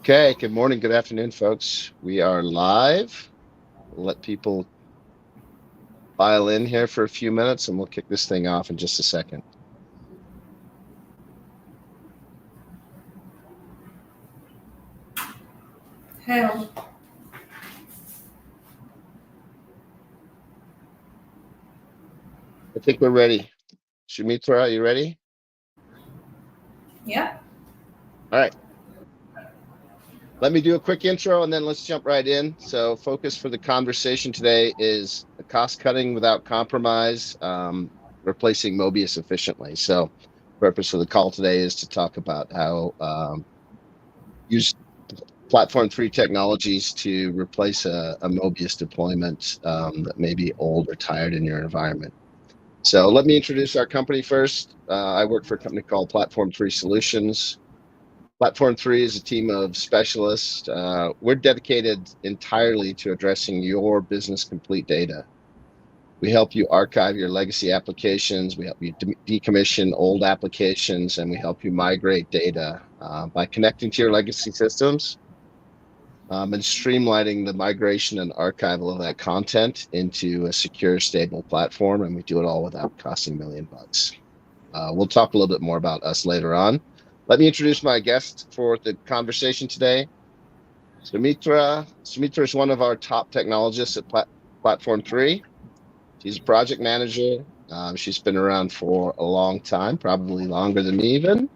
Okay, good morning, good afternoon, folks. We are live. We'll let people file in here for a few minutes and we'll kick this thing off in just a second. Hello. I think we're ready. Shumitra, are you ready? Yeah. All right. Let me do a quick intro and then let's jump right in. So, focus for the conversation today is cost cutting without compromise, replacing Mobius efficiently. So, purpose for the call today is to talk about how use platform three technologies to replace a Mobius deployment that may be old or tired in your environment. So let me introduce our company first. I work for a company called Platform Three Solutions. Platform Three is a team of specialists. We're dedicated entirely to addressing your business complete data. We help you archive your legacy applications. We help you decommission old applications, and we help you migrate data by connecting to your legacy systems and streamlining the migration and archival of that content into a secure, stable platform. And we do it all without costing $1 million. We'll talk a little bit more about us later on. Let me introduce my guest for the conversation today. Sumitra. Sumitra is one of our top technologists at Platform 3. She's a project manager. She's been around for a long time, probably longer than me even.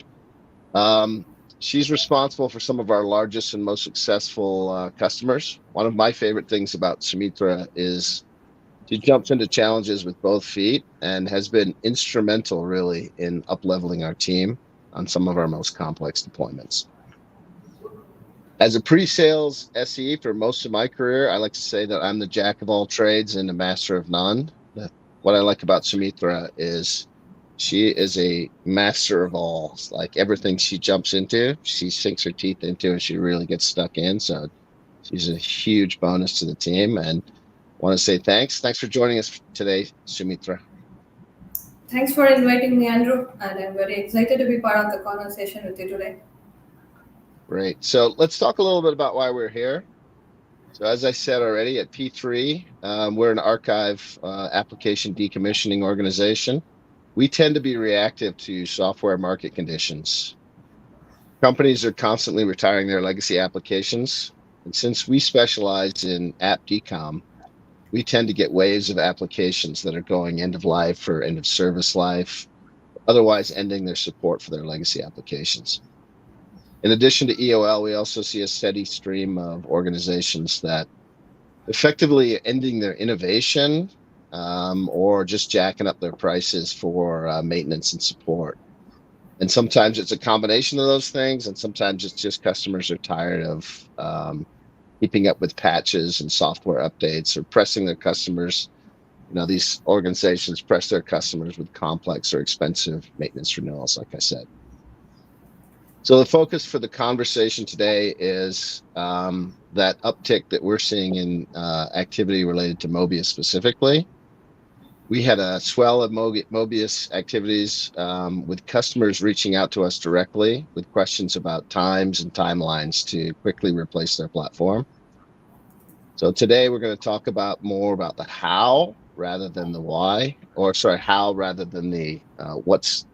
Um, she's responsible for some of our largest and most successful customers. One of my favorite things about Sumitra is she jumps into challenges with both feet and has been instrumental, really, in up-leveling our team on some of our most complex deployments. As a pre-sales SE for most of my career, I like to say that I'm the jack of all trades and the master of none. What I like about Sumitra is she is a master of all. It's like everything she jumps into, she sinks her teeth into and she really gets stuck in. So she's a huge bonus to the team. And want to say thanks. Thanks for joining us today, Sumitra. Thanks for inviting me, Andrew, and I'm very excited to be part of the conversation with you today. Great. So let's talk a little bit about why we're here. So as I said already, at P3, we're an archive application decommissioning organization. We tend to be reactive to software market conditions. Companies are constantly retiring their legacy applications. And since we specialize in app decom, we tend to get waves of applications that are going end of life or end of service life, otherwise ending their support for their legacy applications. In addition to EOL, we also see a steady stream of organizations that effectively ending their innovation or just jacking up their prices for maintenance and support. And sometimes it's a combination of those things, and sometimes it's just customers are tired of keeping up with patches and software updates or pressing their customers. These organizations press their customers with complex or expensive maintenance renewals, like I said. So the focus for the conversation today is that uptick that we're seeing in activity related to Mobius specifically. We had a swell of Mobius activities with customers reaching out to us directly with questions about times and timelines to quickly replace their platform. So today we're going to talk about more about the how rather than the why, or sorry, how rather than the what's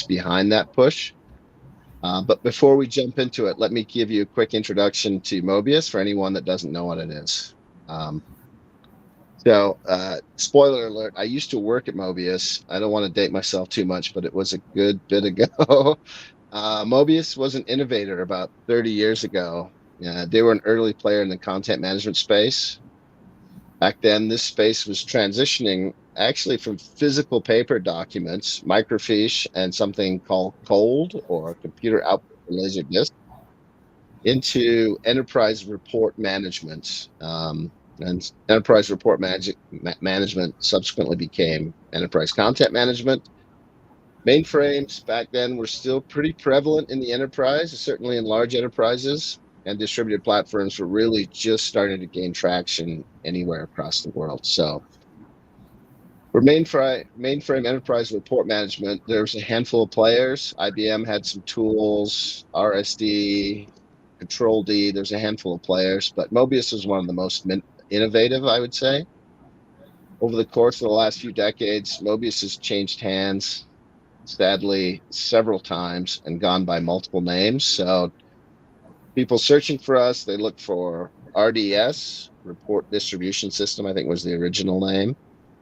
behind that push. But before we jump into it, let me give you a quick introduction to Mobius for anyone that doesn't know what it is. Spoiler alert, I used to work at Mobius. I don't want to date myself too much, but it was a good bit ago. Mobius was an innovator about 30 years ago. They were an early player in the content management space. Back then, this space was transitioning actually from physical paper documents, microfiche, and something called COLD or computer output laser disk into enterprise report management. And enterprise report management subsequently became enterprise content management. Mainframes back then were still pretty prevalent in the enterprise, certainly in large enterprises, and distributed platforms were really just starting to gain traction anywhere across the world. So for mainframe enterprise report management, there's a handful of players. IBM had some tools, RSD, Control D. There's a handful of players, but Mobius is one of the most innovative, I would say. Over the course of the last few decades, Mobius has changed hands, sadly, several times and gone by multiple names. So people searching for us, they look for RDS, Report Distribution System, I think was the original name,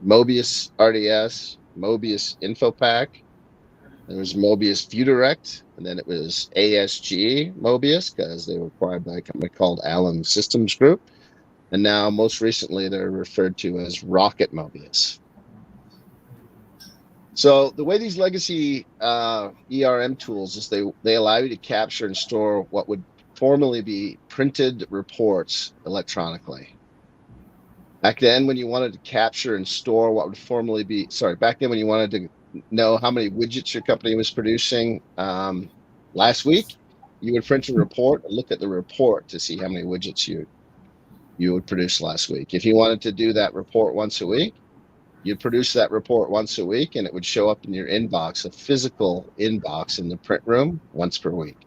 Mobius RDS, Mobius InfoPack. There was Mobius ViewDirect, and then it was ASG Mobius because they were acquired by a company called Allen Systems Group. And now, most recently, they're referred to as Rocket Mobius. So the way these legacy ERM tools is they allow you to capture and store what would formerly be printed reports electronically. Back then, when you wanted to capture and store what would formerly be, sorry, back then when you wanted to know how many widgets your company was producing last week, you would print a report and look at the report to see how many widgets you would produce last week. If you wanted to do that report once a week, you'd produce that report once a week and it would show up in your inbox, a physical inbox in the print room once per week.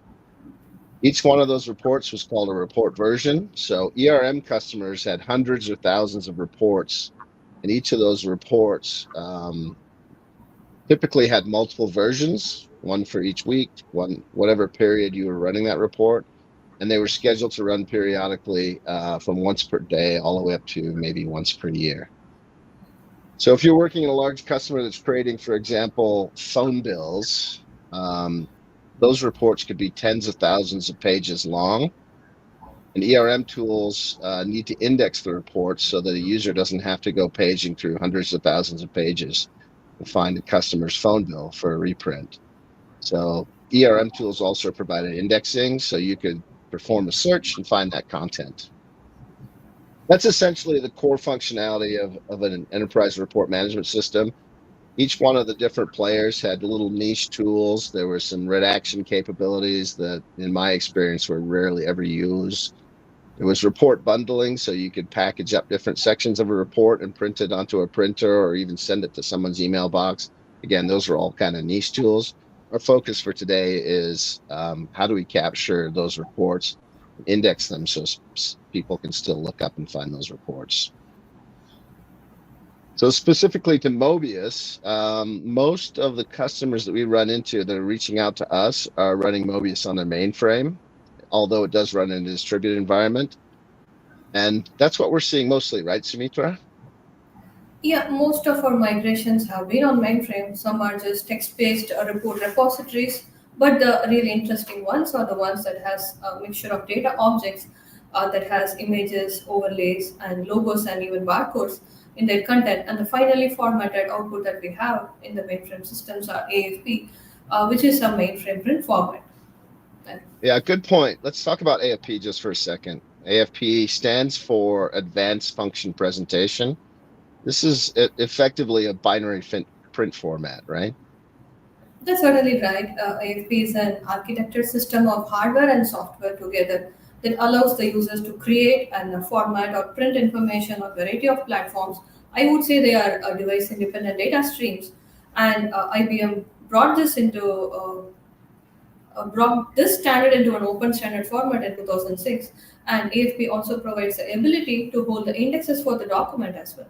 Each one of those reports was called a report version. So ERM customers had hundreds or thousands of reports, and each of those reports typically had multiple versions, one for each week, one whatever period you were running that report, and they were scheduled to run periodically from once per day all the way up to maybe once per year. So if you're working in a large customer that's creating, for example, phone bills, those reports could be tens of thousands of pages long. And ERM tools need to index the reports so that a user doesn't have to go paging through hundreds of thousands of pages to find a customer's phone bill for a reprint. So ERM tools also provided indexing so you could perform a search and find that content. That's essentially the core functionality of an enterprise report management system. Each one of the different players had little niche tools. There were some redaction capabilities that, in my experience, were rarely ever used. There was report bundling, so you could package up different sections of a report and print it onto a printer or even send it to someone's email box. Again, those are all kind of niche tools. Our focus for today is how do we capture those reports, index them so people can still look up and find those reports. So specifically to Mobius, most of the customers that we run into that are reaching out to us are running Mobius on their mainframe, although it does run in a distributed environment. And that's what we're seeing mostly, right, Sumitra? Yeah, most of our migrations have been on mainframe. Some are just text-based report repositories, but the really interesting ones are the ones that has a mixture of data objects that has images, overlays, and logos and even barcodes in their content. And the finally formatted output that we have in the mainframe systems are AFP, which is a mainframe print format. And Yeah, good point. Let's talk about AFP just for a second. AFP stands for Advanced Function Presentation. This is effectively a binary print format, right? That's certainly right. AFP is an architecture system of hardware and software together that allows the users to create and format or print information on a variety of platforms. I would say they are device independent data streams, and IBM brought this standard into an open standard format in 2006. And AFP also provides the ability to hold the indexes for the document as well.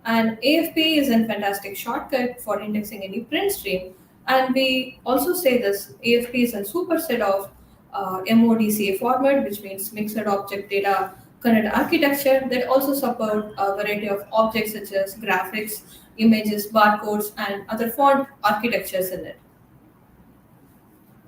And AFP is a fantastic shortcut for indexing any print stream. And we also say this AFP is a superset of MODCA format, which means mixed object data connect architecture that also support a variety of objects such as graphics, images, barcodes, and other font architectures in it.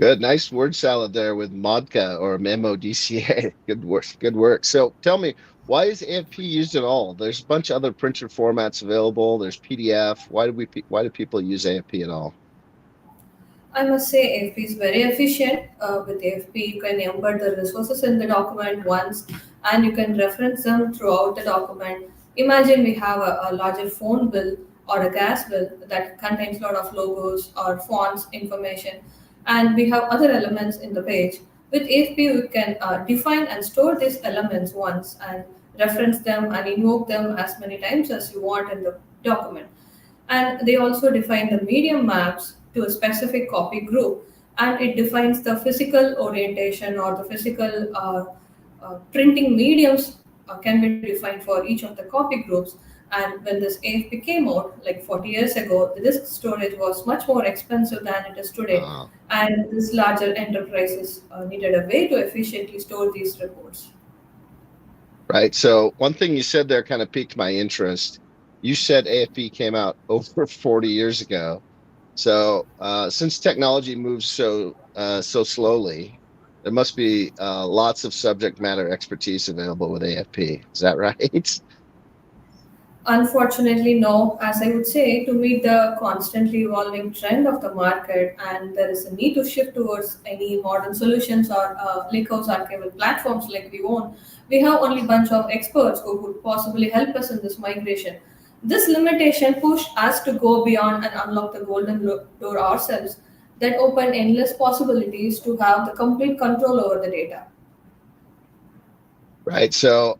Good, nice word salad there with MODCA or MODCA. Good work, good work. So tell me, why is AFP used at all? There's a bunch of other printer formats available. There's PDF. Why do people use AFP at all? I must say AFP is very efficient. With AFP, you can embed the resources in the document once and you can reference them throughout the document. Imagine we have a larger phone bill or a gas bill that contains a lot of logos or fonts information, and we have other elements in the page. With AFP, we can define and store these elements once and reference them and invoke them as many times as you want in the document. And they also define the medium maps to a specific copy group, and it defines the physical orientation or the physical printing mediums can be defined for each of the copy groups. And when this AFP came out, like 40 years ago, the disk storage was much more expensive than it is today, Uh, and this larger enterprises needed a way to efficiently store these reports. right. So one thing you said there kind of piqued my interest. You said AFP came out over 40 years ago. So since technology moves so slowly, there must be lots of subject matter expertise available with AFP. Is that right? Unfortunately, no. As I would say, to meet the constantly evolving trend of the market, and there is a need to shift towards any modern solutions or lakehouse archival platforms like we own, we have only a bunch of experts who could possibly help us in this migration. This limitation pushed us to go beyond and unlock the door ourselves that open endless possibilities to have the complete control over the data. Right. So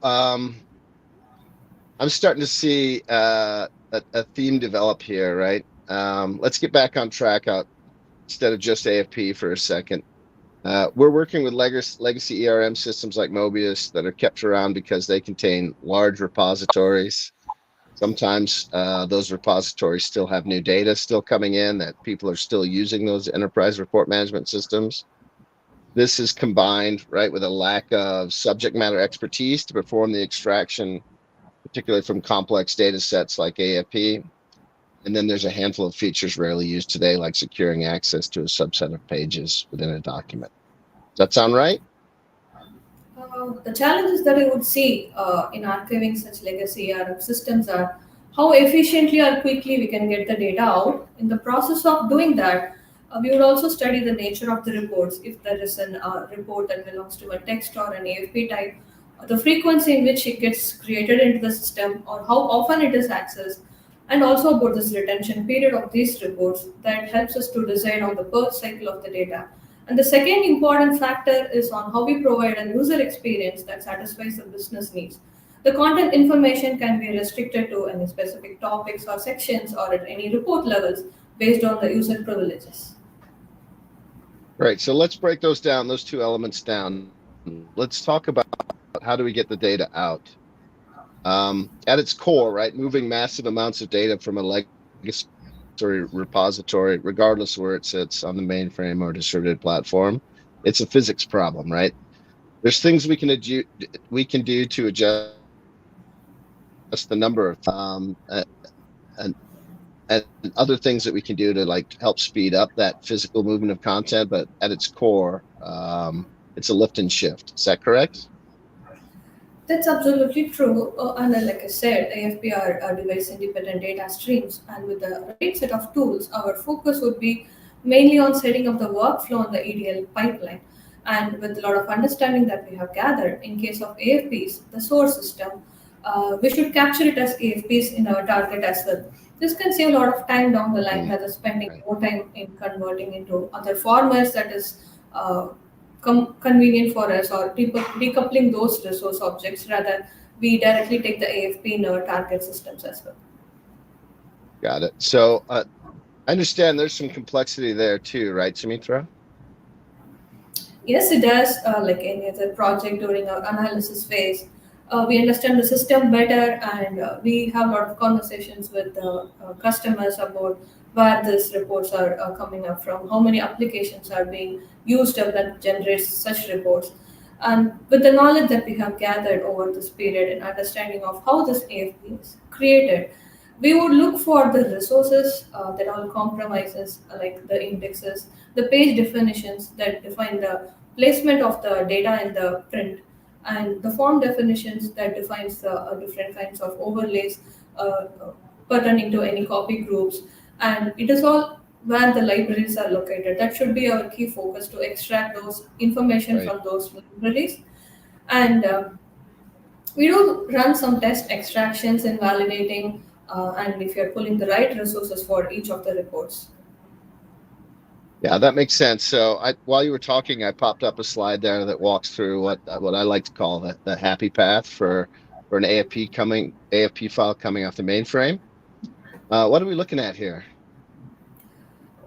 I'm starting to see a theme develop here, right? Let's get back on track out instead of just AFP for a second. We're working with legacy ERM systems like Mobius that are kept around because they contain large repositories. Sometimes those repositories still have new data still coming in that people are still using those enterprise report management systems. This is combined, right, with a lack of subject matter expertise to perform the extraction, particularly from complex data sets like AFP. And then there's a handful of features rarely used today, like securing access to a subset of pages within a document. Does that sound right? The challenges that I would see in archiving such legacy ERM systems are how efficiently or quickly we can get the data out. In the process of doing that, we would also study the nature of the reports. If there is an report that belongs to a text or an AFP type, the frequency in which it gets created into the system, or how often it is accessed, and also about this retention period of these reports that helps us to decide on the birth cycle of the data. And the second important factor is on how we provide a user experience that satisfies the business needs. The content information can be restricted to any specific topics or sections or at any report levels based on the user privileges. Right. So let's break those two elements down. Let's talk about how do we get the data out. At its core, right, moving massive amounts of data from a legacy repository, regardless of where it sits on the mainframe or distributed platform, it's a physics problem, right? There's things we can do to adjust the number of and and other things that we can do to like help speed up that physical movement of content. But at its core, it's a lift and shift. Is that correct? That's absolutely true. And then, like I said, AFP are device independent data streams. And with the right set of tools, our focus would be mainly on setting up the workflow on the EDL pipeline. And with a lot of understanding that we have gathered, in case of AFPs, the source system, we should capture it as AFPs in our target as well. This can save a lot of time down the line Mm, rather spending right. more time in converting into other formats that is uh, convenient for us, or decoupling those resource objects rather we directly take the AFP in our target systems as well. Got it. So I understand there's some complexity there too, right, Sumitra? Yes, it does. Like any other project during our analysis phase, we understand the system better, and we have a lot of conversations with the customers about where these reports are coming up from, how many applications are being used that generates such reports. And with the knowledge that we have gathered over this period and understanding of how this AFP is created, we would look for the resources that all compromises, like the indexes, the page definitions that define the placement of the data in the print, and the form definitions that defines the different kinds of overlays pertaining to any copy groups. And it is all where the libraries are located. That should be our key focus, to extract those information Right. from those libraries. And we do run some test extractions and validating, and if you're pulling the right resources for each of the reports. Yeah, that makes sense. So while you were talking, I popped up a slide there that walks through what I like to call the happy path for an AFP file coming off the mainframe. What are we looking at here?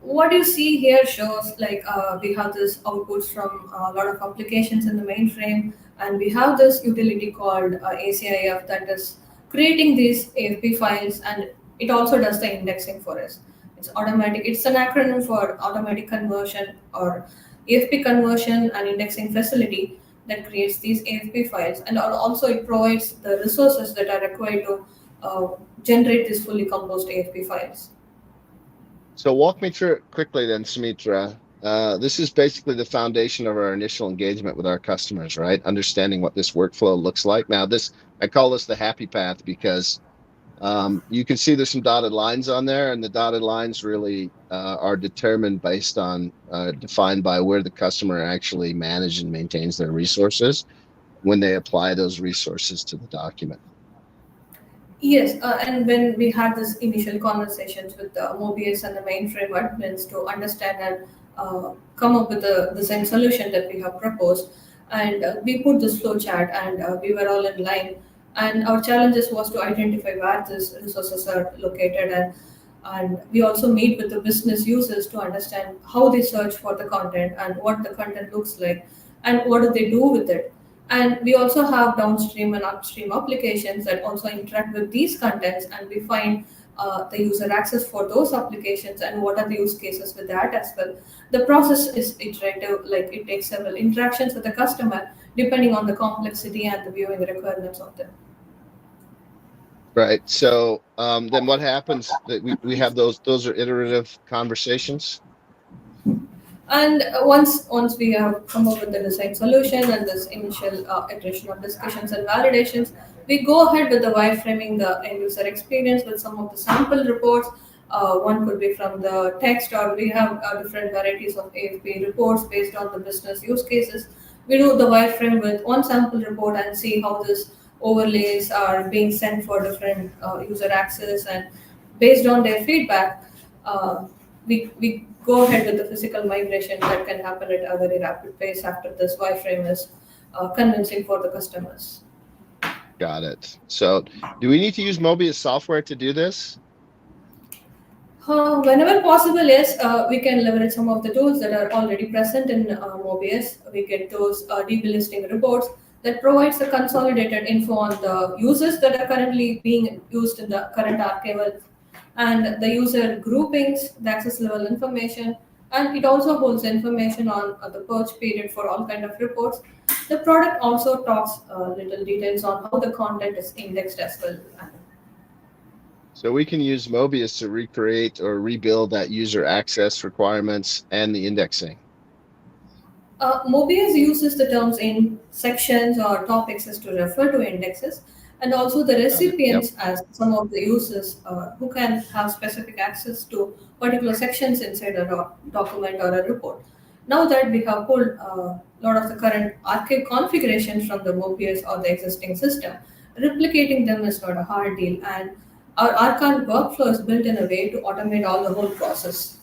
what you see here shows like we have this outputs from a lot of applications in the mainframe, and we have this utility called ACIF that is creating these AFP files, and it also does the indexing for us. It's automatic. It's an acronym for automatic conversion or AFP conversion and indexing facility that creates these AFP files, and also it provides the resources that are required to uh, generate these fully composed AFP files. So walk me through it quickly then, Sumitra. This is basically the foundation of our initial engagement with our customers, right? Understanding what this workflow looks like. Now, this I call this the happy path because you can see there's some dotted lines on there, and the dotted lines really are determined based on defined by where the customer actually manages and maintains their resources when they apply those resources to the document. Yes, and when we had this initial conversations with the Mobius and the mainframe admins to understand and come up with the same solution that we have proposed, and we put this flow chart, and we were all in line. And our challenges was to identify where these resources are located, and we also meet with the business users to understand how they search for the content and what the content looks like and what do they do with it. And we also have downstream and upstream applications that also interact with these contents, and we find the user access for those applications and what are the use cases with that as well. The process is iterative, like it takes several interactions with the customer depending on the complexity and the viewing requirements of them. Right. So then what happens that we have those are iterative conversations. And once we have come up with the design solution and this initial iteration of discussions and validations, we go ahead with the wireframing the end user experience with some of the sample reports. One could be from the text, or we have different varieties of AFP reports based on the business use cases. We do the wireframe with one sample report and see how this overlays are being sent for different user access, and based on their feedback, uh, we go ahead with the physical migration that can happen at a very rapid pace after this wireframe is convincing for the customers. Got it. So do we need to use Mobius software to do this? Whenever possible, yes, we can leverage some of the tools that are already present in Mobius. We get those DB listing reports that provides the consolidated info on the users that are currently being used in the current archival, and the user groupings, the access level information, and it also holds information on the purge period for all kind of reports. The product also talks little details on how the content is indexed as well. So we can use Mobius to recreate or rebuild that user access requirements and the indexing. Mobius uses the terms in sections or topics as to refer to indexes, and also the Got it. Yep. recipients as some of the users who can have specific access to particular sections inside a document or a report. Now that we have pulled a lot of the current archive configurations from the Mobius or the existing system, replicating them is not a hard deal, and our archive workflow is built in a way to automate all the whole process.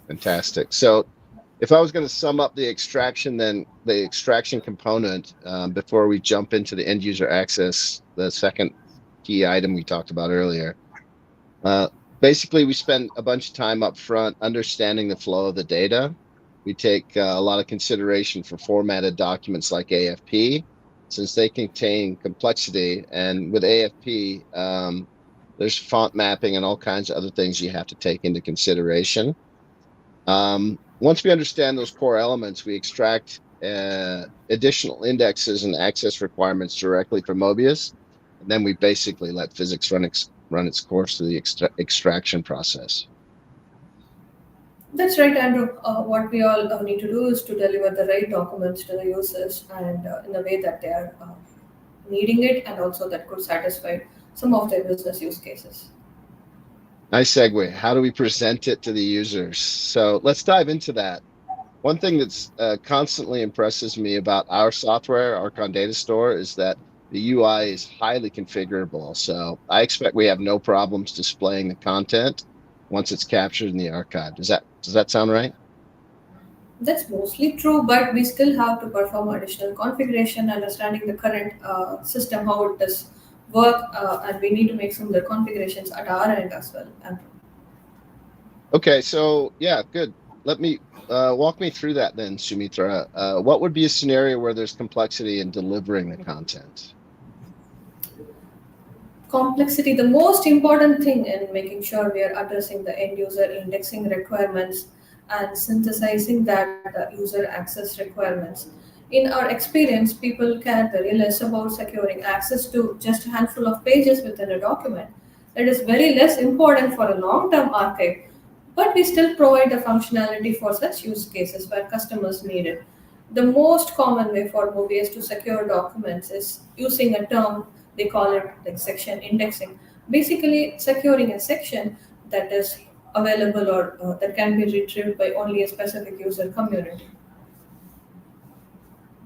Fantastic. So if I was going to sum up the extraction, then the extraction component before we jump into the end user access, the second key item we talked about earlier. Uh, Basically, we spend a bunch of time up front understanding the flow of the data. We take a lot of consideration for formatted documents like AFP, since they contain complexity. And with AFP, there's font mapping and all kinds of other things you have to take into consideration. Once we understand those core elements, we extract additional indexes and access requirements directly from Mobius, and then we basically let physics run its course through the extraction process. That's right, Andrew. What we all need to do is to deliver the right documents to the users and in a way that they are needing it, and also that could satisfy some of their business use cases. Nice segue. How do we present it to the users? So let's dive into that. One thing that's constantly impresses me about our software, Archon Data Store, is that the UI is highly configurable. So I expect we have no problems displaying the content once it's captured in the archive. Does that sound right? That's mostly true, but we still have to perform additional configuration, understanding the current system, how it does work, and we need to make some of the configurations at our end as well, Andrew. Okay, so yeah, good. Let me walk me through that then, Sumitra. What would be a scenario where there's complexity in delivering the content? Complexity, the most important thing in making sure we are addressing the end user indexing requirements and synthesizing that user access requirements. In our experience, people care very less about securing access to just a handful of pages within a document. It is very less important for a long term archive, but we still provide the functionality for such use cases where customers need it. The most common way for Mobius to secure documents is using a term, they call it like section indexing. Basically, securing a section that is available or that can be retrieved by only a specific user community.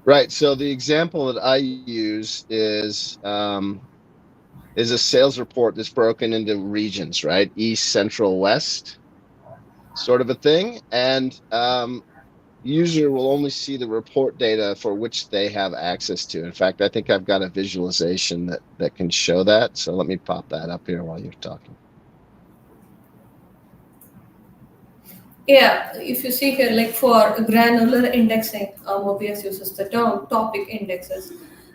Right. So the example that I use is a sales report that's broken into regions, right? East, Central, West, sort of a thing. And user will only see the report data for which they have access to. In fact, I think I've got a visualization that can show that. So let me pop that up here while you're talking. Yeah, if you see here, like for granular indexing, Mobius uses the term topic indexes.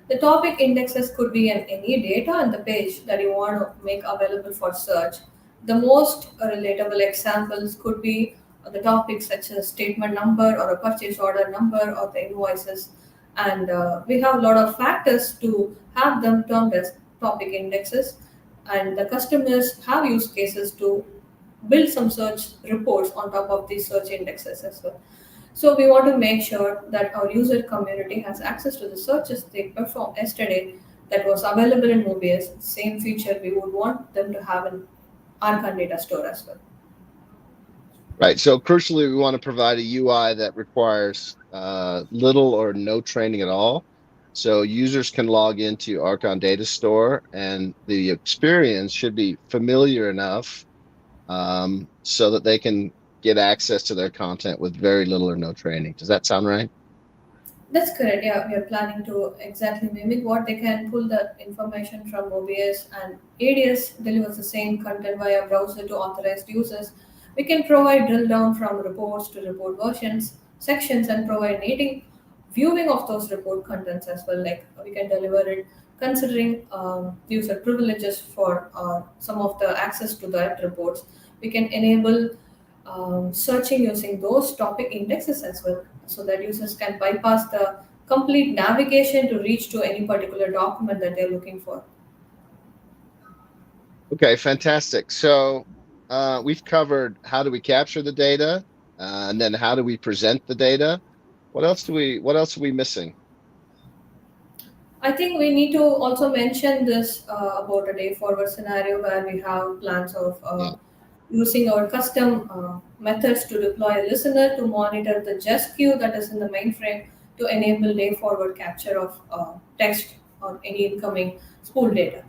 The topic indexes could be any data on the page that you want to make available for search. The most relatable examples could be the topics such as statement number or a purchase order number or the invoices. And we have a lot of factors to have them termed as topic indexes. And the customers have use cases to build some search reports on top of these search indexes as well. So we want to make sure that our user community has access to the searches they performed yesterday that was available in Mobius. Same feature we would want them to have in Archon data store as well. Right. So crucially, we want to provide a UI that requires little or no training at all. So users can log into Archon Data Store, and the experience should be familiar enough so that they can get access to their content with very little or no training. Does that sound right? That's correct. Yeah, we are planning to exactly mimic what they can pull the information from OBS and ADS delivers the same content via browser to authorized users. We can provide drill down from reports to report versions, sections, and provide native viewing of those report contents as well. Like we can deliver it considering user privileges for some of the access to that reports. We can enable searching using those topic indexes as well so that users can bypass the complete navigation to reach to any particular document that they're looking for. Okay, fantastic. So we've covered how do we capture the data, and then how do we present the data. What else are we missing? I think we need to also mention this about a day forward scenario where we have plans of Yeah. using our custom methods to deploy a listener to monitor the just queue that is in the mainframe to enable day forward capture of text or any incoming spool data.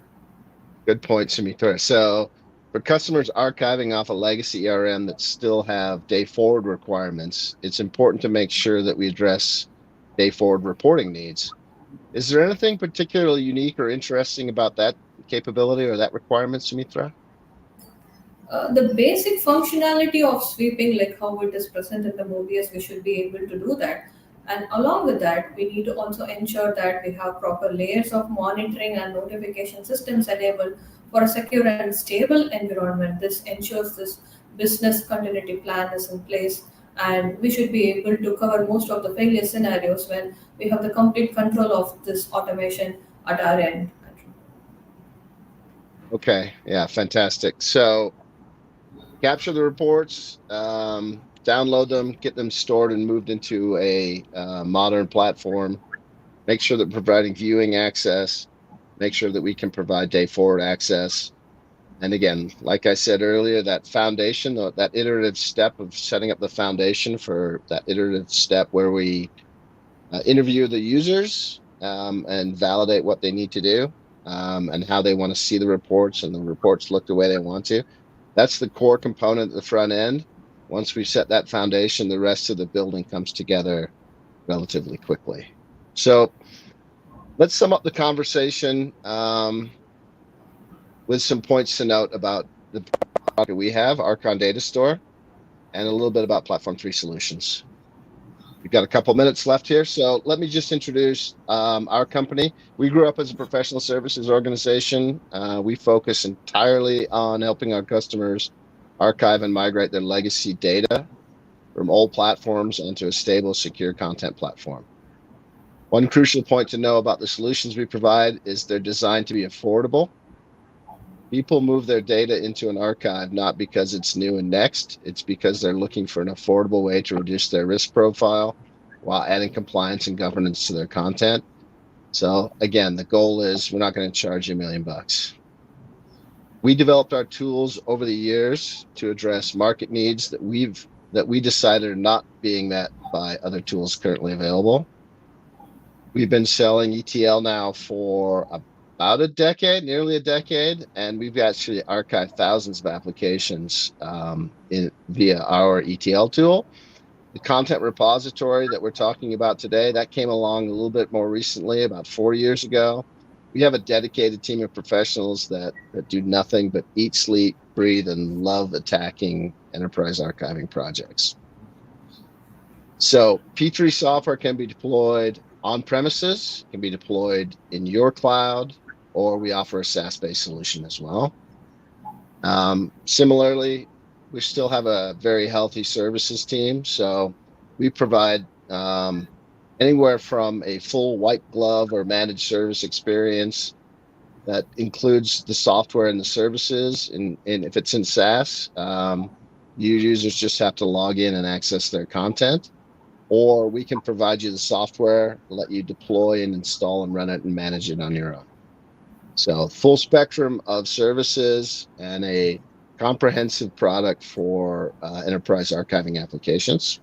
Good point, Sumitra. So for customers archiving off a legacy ERM that still have day forward requirements, it's important to make sure that we address day forward reporting needs. Is there anything particularly unique or interesting about that capability or that requirement, Sumitra? The basic functionality of sweeping, like how it is present in the Mobius, we should be able to do that. And along with that, we need to also ensure that we have proper layers of monitoring and notification systems enabled for a secure and stable environment. This ensures this business continuity plan is in place, and we should be able to cover most of the failure scenarios when we have the complete control of this automation at our end. Okay, yeah, fantastic. So capture the reports, download them, get them stored and moved into a modern platform. Make sure that we're providing viewing access. Make sure that we can provide day forward access. And again, like I said earlier, that foundation, that iterative step of setting up the foundation for that iterative step where we interview the users and validate what they need to do and how they want to see the reports and the reports look the way they want to. That's the core component at the front end. Once we set that foundation, the rest of the building comes together relatively quickly. So let's sum up the conversation with some points to note about the product we have, Archon Data Store. and a little bit about Platform 3 solutions. We've got a couple minutes left here, so let me just introduce our company. We grew up as a professional services organization. We focus entirely on helping our customers archive and migrate their legacy data from old platforms onto a stable, secure content platform. One crucial point to know about the solutions we provide is they're designed to be affordable. People move their data into an archive not because it's new and next, it's because they're looking for an affordable way to reduce their risk profile while adding compliance and governance to their content. So again, the goal is we're not going to charge you $1 million. We developed our tools over the years to address market needs that we decided are not being met by other tools currently available. We've been selling ETL now for about a decade, nearly a decade, and we've actually archived thousands of applications via our ETL tool. The content repository that we're talking about today, that came along a little bit more recently, about 4 years ago. We have a dedicated team of professionals that do nothing but eat, sleep, breathe, and love attacking enterprise archiving projects. So P3 software can be deployed on premises, can be deployed in your cloud, or we offer a SaaS-based solution as well. Similarly, we still have a very healthy services team. So we provide anywhere from a full white glove or managed service experience that includes the software and the services. And if it's in SaaS, your users just have to log in and access their content. Or we can provide you the software, let you deploy and install and run it and manage it on your own. So full spectrum of services and a comprehensive product for enterprise archiving applications.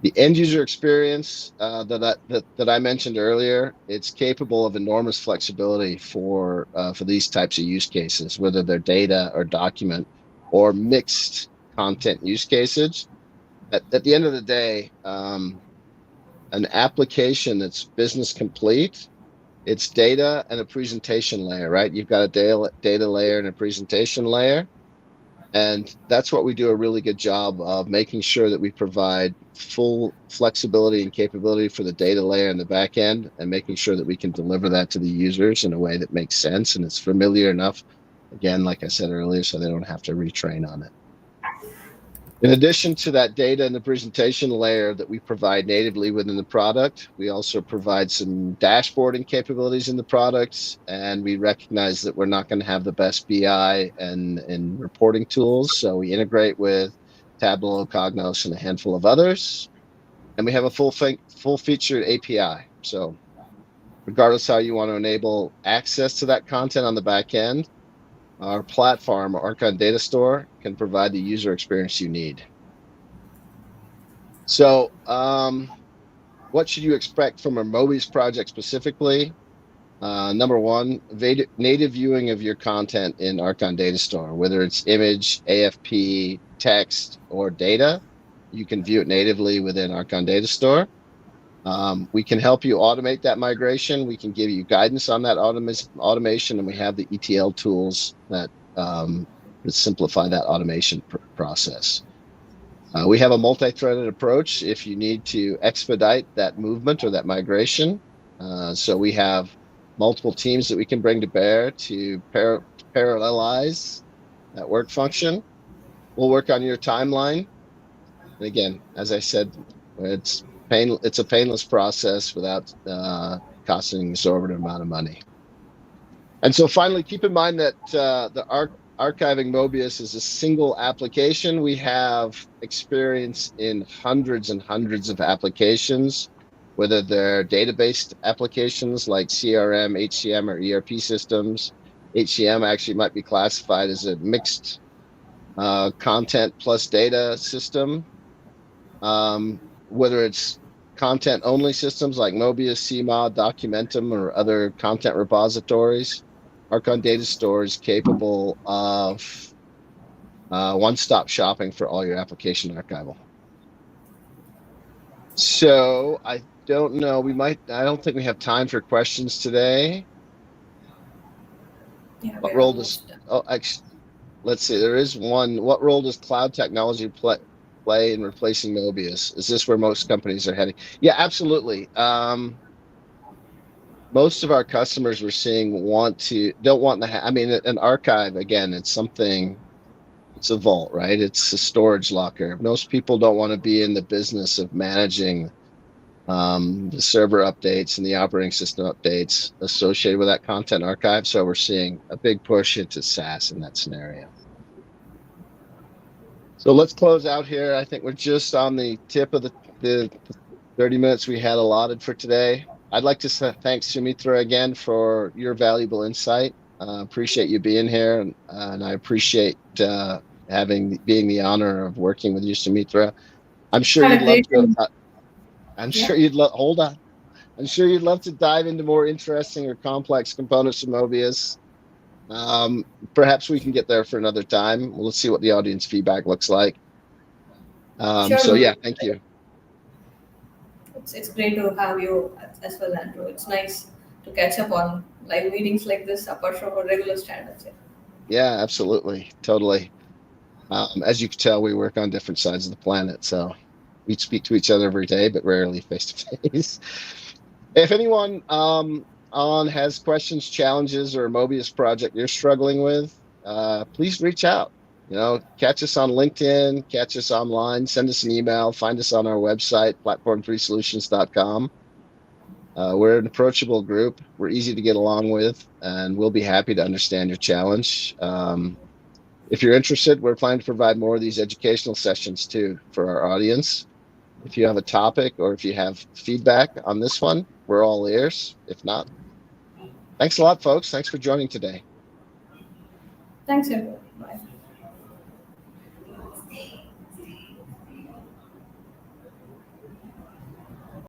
The end user experience that I mentioned earlier, it's capable of enormous flexibility for these types of use cases, whether they're data or document or mixed content use cases. At the end of the day, an application that's business complete, it's data and a presentation layer, right? You've got a data layer and a presentation layer. And that's what we do a really good job of, making sure that we provide full flexibility and capability for the data layer in the back end, and making sure that we can deliver that to the users in a way that makes sense and it's familiar enough, again, like I said earlier, so they don't have to retrain on it. In addition to that data and the presentation layer that we provide natively within the product, we also provide some dashboarding capabilities in the products, and we recognize that we're not going to have the best BI and reporting tools, so we integrate with Tableau, Cognos, and a handful of others, and we have a full-featured API. So regardless how you want to enable access to that content on the back end, our platform, Archon Data Store, can provide the user experience you need. So what should you expect from a Mobius project specifically? Number one, native viewing of your content in Archon Data Store, whether it's image, AFP, text, or data, you can view it natively within Archon Data Store. We can help you automate that migration. We can give you guidance on that automation, and we have the ETL tools that simplify that automation process. We have a multi-threaded approach if you need to expedite that movement or that migration. So we have multiple teams that we can bring to bear to parallelize that work function. We'll work on your timeline. And again, as I said, it's a painless process without costing an exorbitant amount of money. And so finally, keep in mind that the archiving Mobius is a single application. We have experience in hundreds and hundreds of applications, whether they're database applications like CRM, HCM, or ERP systems. HCM actually might be classified as a mixed content plus data system. Whether it's content-only systems like Mobius, CMOD, Documentum, or other content repositories, Archon Data Store is capable of one-stop shopping for all your application archival. So I don't know. I don't think we have time for questions today. Yeah, What role does? Oh, actually, let's see. There is one. What role does cloud technology play? play in replacing Mobius? Is this where most companies are heading? Yeah, absolutely. Most of our customers we're seeing don't want I mean, an archive, again, it's something, it's a vault, right? It's a storage locker. Most people don't want to be in the business of managing the server updates and the operating system updates associated with that content archive. So we're seeing a big push into SaaS in that scenario. So let's close out here. I think we're just on the tip of the 30 minutes we had allotted for today. I'd like to thank Sumitra again for your valuable insight. Appreciate you being here, and I appreciate being the honor of working with you, Sumitra. I'm sure Had you'd a love great to. time. I'm Yeah, sure you'd love. Hold on. I'm sure you'd love to dive into more interesting or complex components of Mobius. Um, Perhaps we can get there for another time. We'll see what the audience feedback looks like. sure. So We'll yeah, do thank that. you. It's great to have you as well, Andrew. It's nice to catch up on live meetings like this, apart from our regular standards. Yeah. Yeah, absolutely, totally. As you can tell, we work on different sides of the planet, so we speak to each other every day, but rarely face to face. If anyone on has questions, challenges, or a Mobius project you're struggling with, please reach out. Catch us on LinkedIn, catch us online, send us an email, find us on our website, platform3solutions.com. We're an approachable group. We're easy to get along with, and we'll be happy to understand your challenge. If you're interested, we're planning to provide more of these educational sessions too for our audience. If you have a topic or if you have feedback on this one, we're all ears. If not, thanks a lot, folks. Thanks for joining today. Thanks, everyone. Bye.